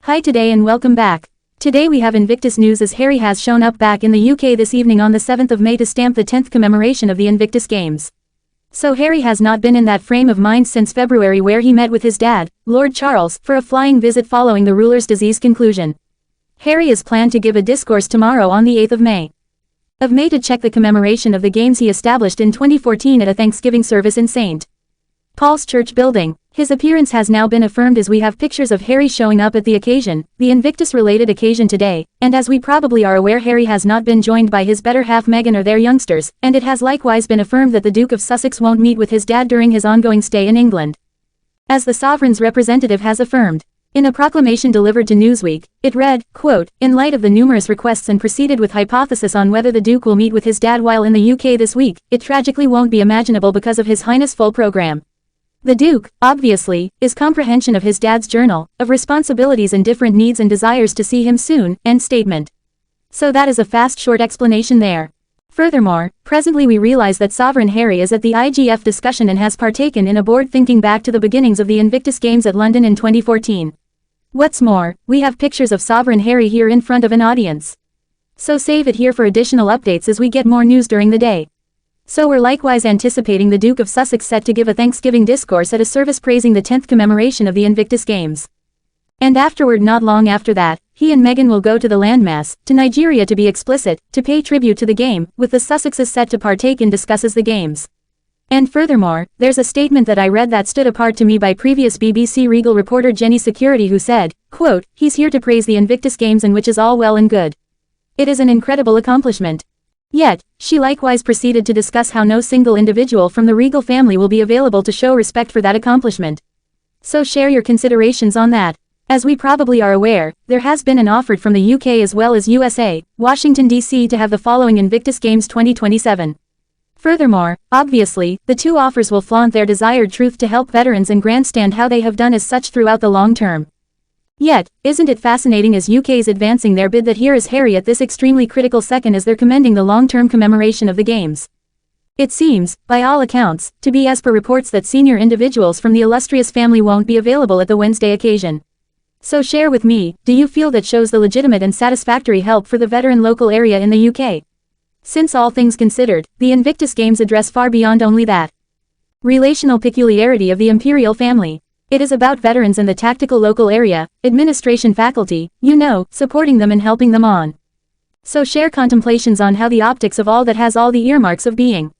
Hi today and welcome back. Today we have Invictus news as Harry has shown up back in the UK this evening on the 7th of May to stamp the 10th commemoration of the Invictus Games. So Harry has not been in that frame of mind since February where he met with his dad, Lord Charles, for a flying visit following the ruler's disease conclusion. Harry is planned to give a discourse tomorrow on the 8th of May. To check the commemoration of the games he established in 2014 at a Thanksgiving service in St. Paul's Church building. His appearance has now been affirmed as we have pictures of Harry showing up at the occasion, the Invictus-related occasion today, and as we probably are aware Harry has not been joined by his better half Meghan or their youngsters, and it has likewise been affirmed that the Duke of Sussex won't meet with his dad during his ongoing stay in England. As the sovereign's representative has affirmed. In a proclamation delivered to Newsweek, it read, quote, "In light of the numerous requests and proceeded with hypothesis on whether the Duke will meet with his dad while in the UK this week, it tragically won't be imaginable because of His Highness' full program. The Duke, obviously, is comprehension of his dad's journal, of responsibilities and different needs and desires to see him soon," end statement. So that is a fast short explanation there. Furthermore, presently we realize that Sovereign Harry is at the IGF discussion and has partaken in a board thinking back to the beginnings of the Invictus Games at London in 2014. What's more, we have pictures of Sovereign Harry here in front of an audience. So save it here for additional updates as we get more news during the day. So we're likewise anticipating the Duke of Sussex set to give a Thanksgiving discourse at a service praising the 10th commemoration of the Invictus Games. And afterward, not long after that, he and Meghan will go to the landmass, to Nigeria to be explicit, to pay tribute to the game, with the Sussexes set to partake and discusses the games. And furthermore, there's a statement that I read that stood apart to me by previous BBC Regal reporter Jenny Security who said, quote, "He's here to praise the Invictus Games and which is all well and good. It is an incredible accomplishment." Yet, she likewise proceeded to discuss how no single individual from the Regal family will be available to show respect for that accomplishment. So share your considerations on that. As we probably are aware, there has been an offer from the UK as well as USA, Washington DC to have the following Invictus Games 2027. Furthermore, obviously, the two offers will flaunt their desired truth to help veterans and grandstand how they have done as such throughout the long term. Yet, isn't it fascinating as UK's advancing their bid that here is Harry at this extremely critical second as they're commending the long-term commemoration of the games. It seems, by all accounts, to be as per reports that senior individuals from the illustrious family won't be available at the Wednesday occasion. So share with me, do you feel that shows the legitimate and satisfactory help for the veteran local area in the UK? Since all things considered, the Invictus Games address far beyond only that relational peculiarity of the imperial family. It is about veterans and the tactical local area, administration faculty, supporting them and helping them on. So share contemplations on how the optics of all that has all the earmarks of being.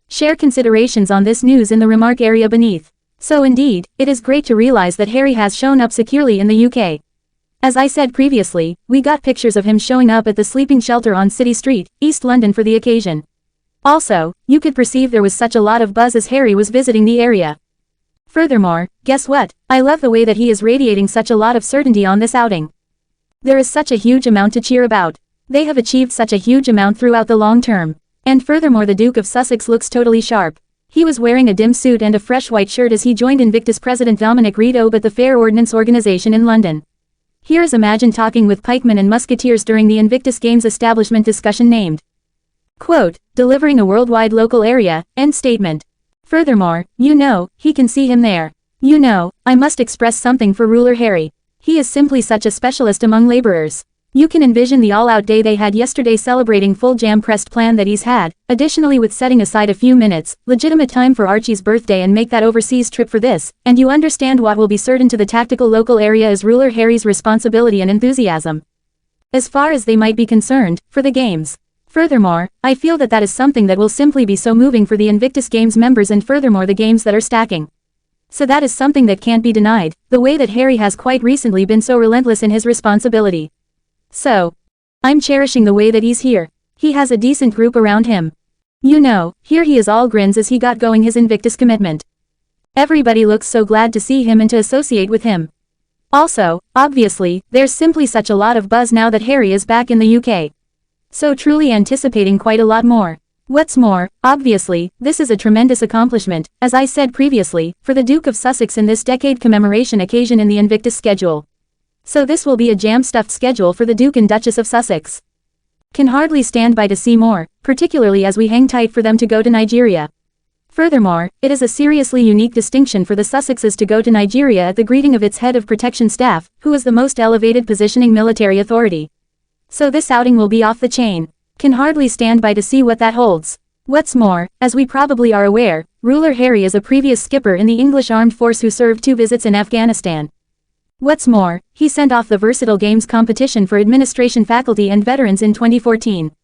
Share considerations on this news in the remark area beneath. So indeed, it is great to realize that Harry has shown up securely in the UK. As I said previously, we got pictures of him showing up at the sleeping shelter on City Street, East London for the occasion. Also, you could perceive there was such a lot of buzz as Harry was visiting the area. Furthermore, guess what? I love the way that he is radiating such a lot of certainty on this outing. There is such a huge amount to cheer about. They have achieved such a huge amount throughout the long term. And furthermore, the Duke of Sussex looks totally sharp. He was wearing a dim suit and a fresh white shirt as he joined Invictus President Dominic Reid-Obe at the Fair Ordnance Organisation in London. Here is Imagine talking with pikemen and musketeers during the Invictus Games establishment discussion named, quote, "Delivering a worldwide local area," end statement. Furthermore, he can see him there. I must express something for Ruler Harry. He is simply such a specialist among laborers. You can envision the all-out day they had yesterday celebrating full jam-pressed plan that he's had, additionally with setting aside a few minutes, legitimate time for Archie's birthday and make that overseas trip for this, and you understand what will be certain to the tactical local area is Ruler Harry's responsibility and enthusiasm. As far as they might be concerned, for the games. Furthermore, I feel that that is something that will simply be so moving for the Invictus Games members and furthermore the games that are stacking. So that is something that can't be denied, the way that Harry has quite recently been so relentless in his responsibility. So, I'm cherishing the way that he's here. He has a decent group around him. Here he is all grins as he got going his Invictus commitment. Everybody looks so glad to see him and to associate with him. Also, obviously, there's simply such a lot of buzz now that Harry is back in the UK. So truly anticipating quite a lot more. What's more, obviously, this is a tremendous accomplishment, as I said previously, for the Duke of Sussex in this decade commemoration occasion in the Invictus schedule. So this will be a jam-stuffed schedule for the Duke and Duchess of Sussex. Can hardly stand by to see more, particularly as we hang tight for them to go to Nigeria. Furthermore, it is a seriously unique distinction for the Sussexes to go to Nigeria at the greeting of its head of protection staff, who is the most elevated positioning military authority. So this outing will be off the chain. Can hardly stand by to see what that holds. What's more, as we probably are aware, Ruler Harry is a previous skipper in the English Armed Force who served 2 visits in Afghanistan. What's more, he sent off the Versatile Games competition for administration faculty and veterans in 2014.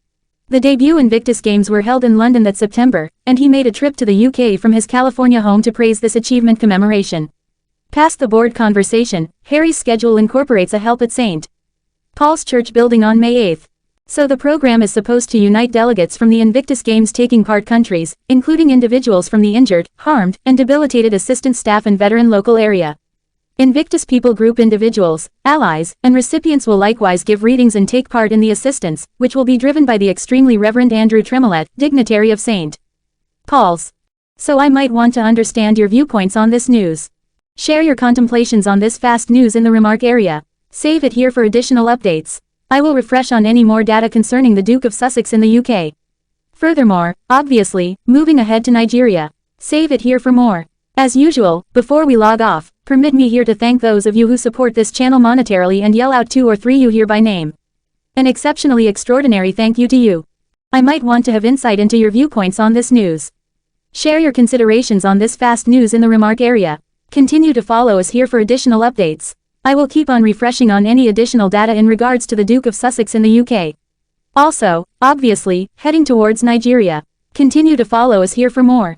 The debut Invictus Games were held in London that September, and he made a trip to the UK from his California home to praise this achievement commemoration. Past the board conversation, Harry's schedule incorporates a help at St. Paul's Church building on May 8. So the program is supposed to unite delegates from the Invictus Games taking part countries, including individuals from the injured, harmed, and debilitated assistance staff and veteran local area. Invictus People Group individuals, allies, and recipients will likewise give readings and take part in the assistance, which will be driven by the extremely Reverend Andrew Tremollet, dignitary of St. Paul's. So I might want to understand your viewpoints on this news. Share your contemplations on this fast news in the remark area. Save it here for additional updates. I will refresh on any more data concerning the Duke of Sussex in the UK. Furthermore, obviously, moving ahead to Nigeria. Save it here for more. As usual, before we log off, permit me here to thank those of you who support this channel monetarily and yell out 2 or 3 you here by name. An exceptionally extraordinary thank you to you. I might want to have insight into your viewpoints on this news. Share your considerations on this fast news in the remark area. Continue to follow us here for additional updates. I will keep on refreshing on any additional data in regards to the Duke of Sussex in the UK. Also, obviously, heading towards Nigeria. Continue to follow us here for more.